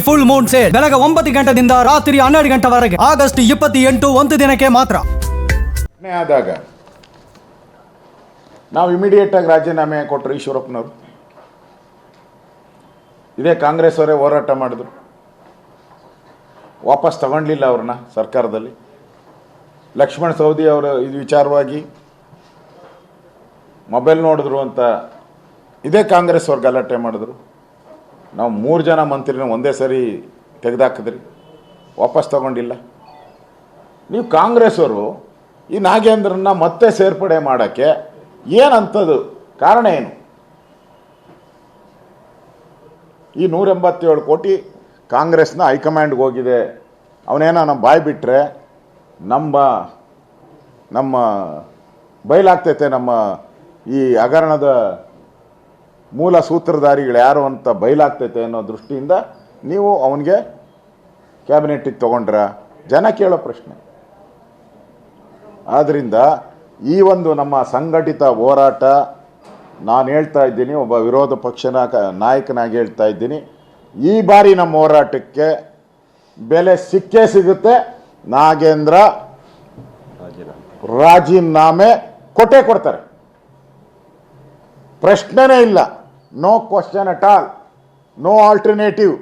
Full Moon sale ಬೆಳಗ್ಗೆ 9 ಗಂಟೆಯಿಂದ ರಾತ್ರಿ 12 ಗಂಟೆವರೆಗೆ ಆಗಸ್ಟ್ 28 ಒಂದು ದಿನಕ್ಕೆ ಮಾತ್ರ. ಆದಾಗ ನಾವು ಇಮಿಡಿಯೇಟ್ ಆಗಿ ರಾಜೀನಾಮೆ ಕೊಟ್ಟರು ಈಶ್ವರಪ್ಪನವರು. ಇದೇ ಕಾಂಗ್ರೆಸ್ ಅವರೇ ಹೋರಾಟ ಮಾಡಿದ್ರು, ವಾಪಸ್ ತಗೊಂಡ್ಲಿಲ್ಲ ಅವ್ರನ್ನ ಸರ್ಕಾರದಲ್ಲಿ. ಲಕ್ಷ್ಮಣ ಸವದಿ ಅವರು ಇದು ವಿಚಾರವಾಗಿ ಮೊಬೈಲ್ ನೋಡಿದ್ರು ಅಂತ ಇದೇ ಕಾಂಗ್ರೆಸ್ ಅವ್ರು ಗಲಾಟೆ ಮಾಡಿದ್ರು. ನಾವು 3 ಜನ ಮಂತ್ರಿನ ಒಂದೇ ಸರಿ ತೆಗೆದಾಕಿದ್ರಿ, ವಾಪಸ್ ತಗೊಂಡಿಲ್ಲ. ನೀವು ಕಾಂಗ್ರೆಸ್ ಅವರು ಈ ನಾಗೇಂದ್ರನ್ನ ಮತ್ತೆ ಸೇರ್ಪಡೆ ಮಾಡೋಕ್ಕೆ ಏನಂಥದ್ದು ಕಾರಣ ಏನು? ಈ 187 ಕೋಟಿ ಕಾಂಗ್ರೆಸ್ನ ಹೈಕಮಾಂಡ್ಗೆ ಹೋಗಿದೆ. ಅವನೇನೋ ನಮ್ಮ ಬಾಯಿ ಬಿಟ್ಟರೆ ನಮ್ಮ ಬಯಲಾಗ್ತೈತೆ. ನಮ್ಮ ಈ ಹಗರಣದ ಮೂಲ ಸೂತ್ರಧಾರಿಗಳು ಯಾರು ಅಂತ ಬಯಲಾಗ್ತೈತೆ ಅನ್ನೋ ದೃಷ್ಟಿಯಿಂದ ನೀವು ಅವನಿಗೆ ಕ್ಯಾಬಿನೆಟ್ಟಿಗೆ ತೊಗೊಂಡ್ರ? ಜನ ಕೇಳೋ ಪ್ರಶ್ನೆ. ಆದ್ದರಿಂದ ಈ ಒಂದು ನಮ್ಮ ಸಂಘಟಿತ ಹೋರಾಟ, ನಾನು ಹೇಳ್ತಾ ಇದ್ದೀನಿ, ಒಬ್ಬ ವಿರೋಧ ಪಕ್ಷದ ನಾಯಕನಾಗಿ ಹೇಳ್ತಾ ಇದ್ದೀನಿ, ಈ ಬಾರಿ ನಮ್ಮ ಹೋರಾಟಕ್ಕೆ ಬೆಲೆ ಸಿಕ್ಕೇ ಸಿಗುತ್ತೆ. ನಾಗೇಂದ್ರ ರಾಜೀನಾಮೆ ಕೊಟ್ಟೇ ಕೊಡ್ತಾರೆ, ಪ್ರಶ್ನೆನೇ ಇಲ್ಲ. No question at all, no alternative.